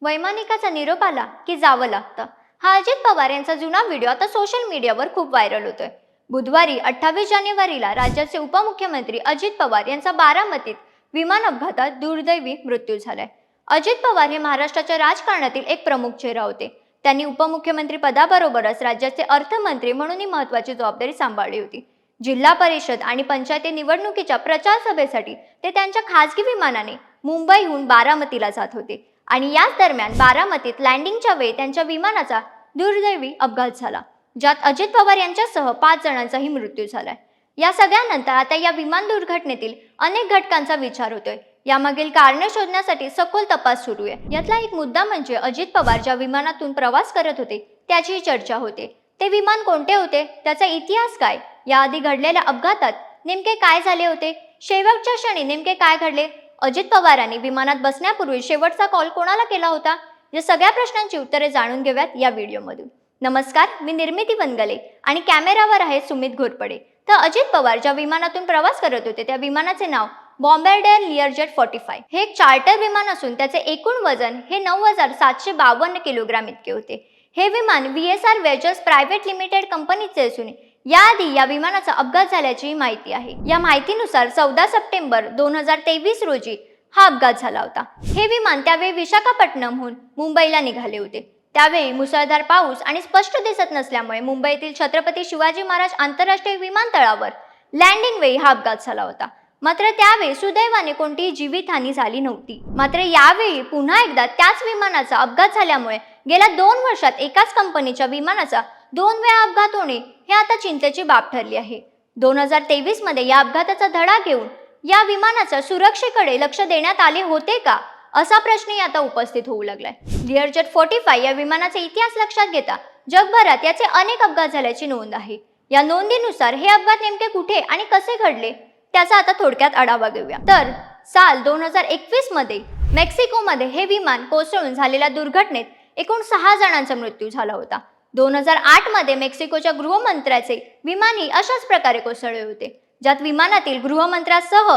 वैमानिकाचा निरोप आला की जावं लागतं. हा अजित पवार यांचा जुना व्हिडिओ आता सोशल मीडियावर खूप व्हायरल होतोय. बुधवारी 28 जानेवारीला राज्याचे उपमुख्यमंत्री अजित पवार यांचा बारामतीत विमान अपघातात दुर्दैवी मृत्यू झालाय. अजित पवार हे महाराष्ट्राच्या राजकारणातील एक प्रमुख चेहरा होते. त्यांनी उपमुख्यमंत्री पदाबरोबरच राज्याचे अर्थमंत्री म्हणूनही महत्त्वाची जबाबदारी सांभाळली होती. जिल्हा परिषद आणि पंचायती निवडणुकीच्या प्रचार सभेसाठी ते त्यांच्या खासगी विमानाने मुंबईहून बारामतीला जात होते आणि याच दरम्यान बारामतीत लँडिंगच्या वेळी त्यांच्या विमानाचा दुर्दैवी अपघात झाला, ज्यात अजित पवार यांच्यासह 5 जणांचाही मृत्यू झालाय. या सगळ्यानंतर आता या विमान दुर्घटनेतील अनेक घटकांचा विचार होतोय. यामागील कारणे शोधण्यासाठी सखोल तपास सुरू आहे. यातला एक मुद्दा म्हणजे अजित पवार ज्या विमानातून प्रवास करत होते त्याची चर्चा होते. ते विमान कोणते होते, त्याचा इतिहास काय, याआधी घडलेल्या अपघातात नेमके काय झाले होते, शेवटच्या क्षणी नेमके काय घडले, अजित पवारांनी विमानात बसण्यापूर्वी शेवटचा कॉल कोणाला केला होता, या सगळ्या प्रश्नांची उत्तरे जाणून घेऊयात या व्हिडिओमधून. नमस्कार, मी निर्मिती वनगले आणि कॅमेरावर आहे सुमित घोरपडे. तर अजित पवार ज्या विमानातून प्रवास करत होते त्या विमानाचे नाव बॉम्बार्डियर लिअरजेट 45 हे एक चार्टर विमान असून त्याचे एकूण वजन हे 9,752 किलोग्राम इतके होते. हे विमान VSR वेजर्स प्रायव्हेट लिमिटेड कंपनीचे असून याआधी या विमानाचा अपघात झाल्याची माहिती आहे. या माहितीनुसार 14 सप्टेंबर 2023 रोजी हा अपघात झाला होता. हे विमान त्यावेळी विशाखापट्टणमहून मुंबईला निघाले होते. त्यावेळी मुसळधार पाऊस आणि स्पष्ट दिसत नसल्यामुळे मुंबईतील छत्रपती शिवाजी महाराज आंतरराष्ट्रीय विमानतळावर लँडिंग वेळी हा अपघात झाला होता. मात्र त्यावेळी सुदैवाने कोणतीही जीवितहानी झाली नव्हती. मात्र यावेळी पुन्हा एकदा त्याच विमानाचा अपघात झाल्यामुळे गेल्या 2 वर्षात एकाच कंपनीच्या विमानाचा 2 वेळा अपघात होणे हे आता चिंतेची बाब ठरली आहे. 2023 मध्ये या अपघाताचा धडा घेऊन या विमानाच्या सुरक्षेकडे लक्ष देण्यात आले होते का, असा प्रश्नही आता उपस्थित होऊ लागलाय. लिअरजेट 45 या विमानाचा इतिहास लक्षात घेता जगभरात याचे अनेक अपघात झाल्याची नोंद आहे. या नोंदीनुसार हे अपघात नेमके कुठे आणि कसे घडले त्याचा आता थोडक्यात आढावा घेऊया. तर साल 2021 मध्ये मेक्सिकोमध्ये हे विमान कोसळून झालेल्या दुर्घटनेत एकूण 6 जणांचा मृत्यू झाला होता. 2008 मध्ये मेक्सिकोच्या गृहमंत्र्याचे विमानही अशाच प्रकारे कोसळले होते, ज्यात विमानातील गृहमंत्र्यासह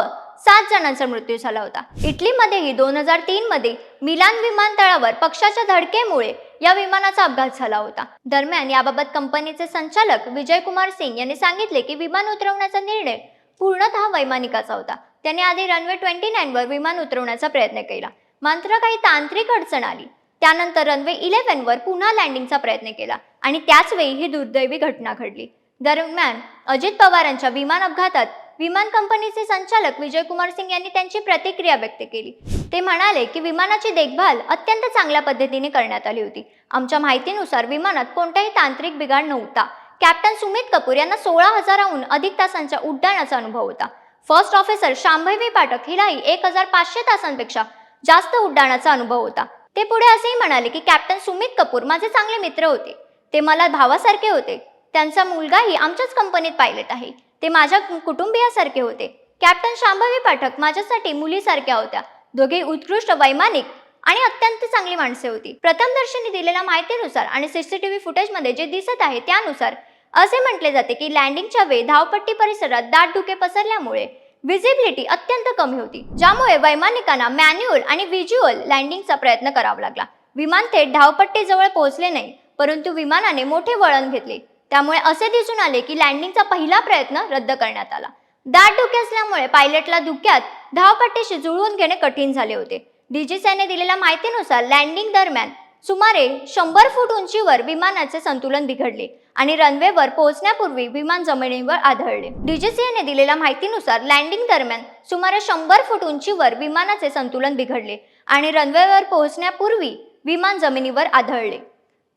7 जणांचा मृत्यू झाला होता. इटलीमध्येही 2003 मध्ये मिलान विमानतळावर पक्षाच्या धडकेमुळे या विमानाचा अपघात झाला होता. दरम्यान याबाबत कंपनीचे संचालक विजय कुमार सिंग यांनी सांगितले की विमान उतरवण्याचा निर्णय पूर्णतः वैमानिकाचा होता. त्याने आधी रनवे 29 वर विमान उतरवण्याचा प्रयत्न केला, मात्र काही तांत्रिक अडचण आली. त्यानंतर रनवे 11 वर पुन्हा लँडिंगचा प्रयत्न केला आणि त्याच वेळी ही दुर्दैवी घटना घडली. दरम्यान अजित पवारांच्या विमान अपघातात विमान कंपनीचे संचालक विजय कुमार सिंग यांनी त्यांची प्रतिक्रिया व्यक्त केली. ते म्हणाले की विमानाची देखभाल अत्यंत चांगल्या पद्धतीने करण्यात आली होती. आमच्या माहितीनुसार विमानात कोणताही तांत्रिक बिघाड नव्हता. कॅप्टन सुमित कपूर यांना 16,000हून अधिक तासांच्या उड्डाणाचा अनुभव होता. फर्स्ट ऑफिसर शांभवी पाठक हिलाही 1,500 तासांपेक्षा जास्त उड्डाणाचा अनुभव होता. ते पुढे असेही म्हणाले की कॅप्टन सुमित कपूर माझे चांगले मित्र होते. ते मला भावासारखे होते. त्यांचा मुलगाही आमच्याच कंपनीत पायलट आहे. ते माझ्या कुटुंबियासारखे होते. कॅप्टन शांभवी पाठक माझ्यासाठी मुलीसारख्या होत्या. दोघे उत्कृष्ट वैमानिक आणि अत्यंत चांगली माणसे होती. प्रथमदर्शनी दिलेल्या माहितीनुसार आणि CCTV फुटेजमध्ये जे दिसत आहे त्यानुसार असे म्हटले जाते की लँडिंगच्या वेळी धावपट्टी परिसरात दाट धुके पसरल्यामुळे विजिबिलिटी अत्यंत कमी होती, ज्यामुळे वैमानिकांना मॅन्युअल आणि व्हिज्युअल लँडिंगचा प्रयत्न करावा लागला. विमान थेट धावपट्टीजवळ पोहोचले नाही, परंतु विमानाने मोठे वळण घेतले. त्यामुळे असे दिसून आले की लँडिंगचा पहिला प्रयत्न रद्द करण्यात आला. दाट धुके असल्यामुळे पायलटला धुक्यात धावपट्टीशी जुळवून घेणे कठीण झाले होते. DGCAने दिलेल्या माहितीनुसार लँडिंग दरम्यान सुमारे 100 फूट उंचीवर विमानाचे संतुलन बिघडले आणि रनवेवर पोहोचण्यापूर्वी विमान जमिनीवर आदळले. DGCAने दिलेल्या माहितीनुसार लँडिंग दरम्यान सुमारे 100 फूट उंचीवर विमानाचे संतुलन बिघडले आणि रनवेवर पोहोचण्यापूर्वी विमान जमिनीवर आदळले.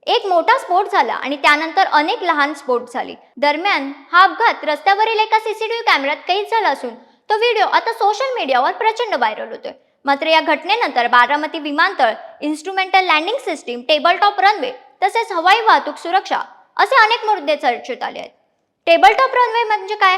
एक मोठा स्फोट झाला आणि त्यानंतर अनेक लहान स्फोट झाले. दरम्यान हा अपघात रस्त्यावरील एका CCTV कॅमेऱ्यात कैद झाला असून तो व्हिडिओ आता सोशल मीडियावर प्रचंड व्हायरल होतोय. मात्र या घटनेनंतर बारामती विमानतळ, instrumental landing system, table top runway तसेच हवाई वाहतूक सुरक्षा असे अनेक मुद्दे चर्चेत आले आहेत. टेबल टॉप रनवे म्हणजे काय?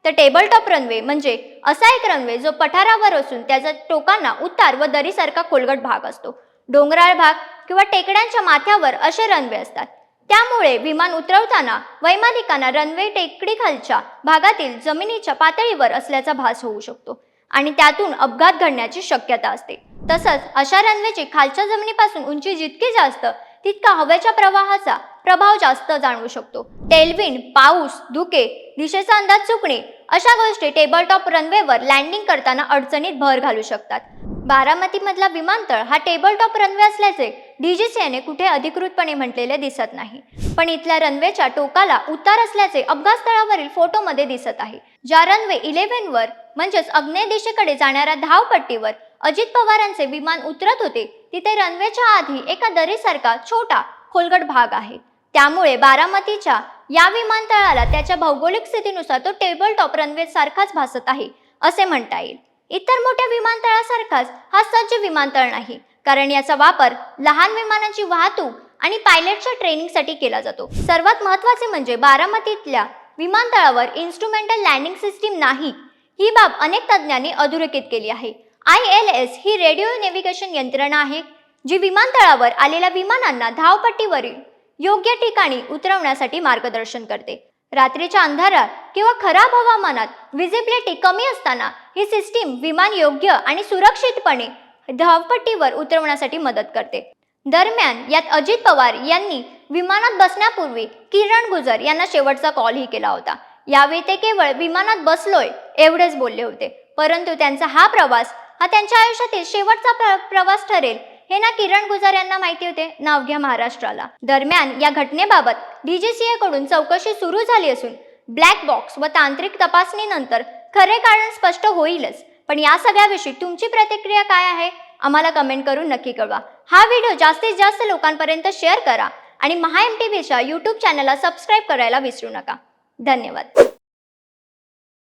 तर टेबल टॉप रनवे म्हणजे असा एक रनवे जो पठारावर असून त्याच्या टोकांना उतार व दरीसारखा खोलगट भाग असतो. डोंगराळ भाग किंवा टेकड्यांच्या माथ्यावर असे रनवे असतात. त्यामुळे विमान उतरवताना वैमानिकांना रनवे टेकडीखालच्या भागातील जमिनीच्या पातळीवर असल्याचा भास होऊ शकतो आणि त्यातून अपघात घडण्याची शक्यता असते. तसंच अशा रनवेची खालच्या जमिनीपासून उंची जितकी जास्त तितका हवेच्या प्रवाहाचा प्रभाव जास्त जाणवू शकतो. टेलविंड, पाऊस, धुके, दिशेचा अंदाज चुकणे अशा गोष्टी टेबल टॉप रनवेवर लँडिंग करताना अडचणीत भर घालू शकतात. बारामतीमधला विमानतळ हा टेबल टॉप रनवे असल्याचे DGCAने कुठे अधिकृतपणे म्हटलेले दिसत नाही. पण इथल्या रनवेच्या टोकाला उतार असल्याचे अपघातस्थळावरील फोटोमध्ये दिसत आहे. ज्या रनवे 11 वर म्हणजेच आग्नेय दिशेकडे जाणाऱ्या धावपट्टीवर अजित पवारांचे विमान उतरत होते तिथे रनवेच्या आधी एका दरीसारखा छोटा खोलगट भाग आहे. त्यामुळे बारामतीच्या या विमानतळाला त्याच्या भौगोलिक स्थितीनुसार तो टेबल टॉप रनवे सारखाच भासत आहे असे म्हणता येईल. इतर मोठ्या विमानतळासारखाच हा सज्ज विमानतळ नाही, कारण याचा वापर लहान विमानांची वाहतूक आणि पायलटच्या ट्रेनिंगसाठी केला जातो. सर्वात महत्त्वाचे म्हणजे बारामतीतल्या विमानतळावर इन्स्ट्रुमेंटल लँडिंग सिस्टीम नाही. ही बाब अनेक तज्ज्ञांनी अधोरेखित केली आहे. ILS ही रेडिओ नेव्हिगेशन यंत्रणा आहे जी विमानतळावर आलेल्या विमानांना धावपट्टीवरील योग्य ठिकाणी उतरवण्यासाठी मार्गदर्शन करते. रात्रीच्या अंधारात किंवा खराब हवामानात विजिबिलिटी कमी असताना ही सिस्टीम विमान योग्य आणि सुरक्षितपणे धावपट्टीवर उतरवण्यासाठी मदत करते. दरम्यान यात अजित पवार यांनी विमानात बसण्यापूर्वी किरण गुजर यांना शेवटचा कॉलही केला होता. यावेळी ते केवळ विमानात बसलोय एवढेच बोलले होते. परंतु त्यांचा हा प्रवास हा त्यांच्या आयुष्यातील शेवटचा प्रवास ठरेल हे ना किरण गुजर यांना माहिती होते ना अवघ्या महाराष्ट्राला. दरम्यान या घटनेबाबत DGCA कडून चौकशी सुरू झाली असून ब्लॅक बॉक्स व तांत्रिक तपासणीनंतर खरे कारण स्पष्ट होईलच. पण या सगळ्याविषयी तुमची प्रतिक्रिया काय आहे आम्हाला कमेंट करून नक्की कळवा. हा व्हिडिओ जास्तीत जास्त लोकांपर्यंत शेअर करा आणि MHA MTVच्या YouTube चॅनलला सबस्क्राईब करायला विसरू नका. धन्यवाद.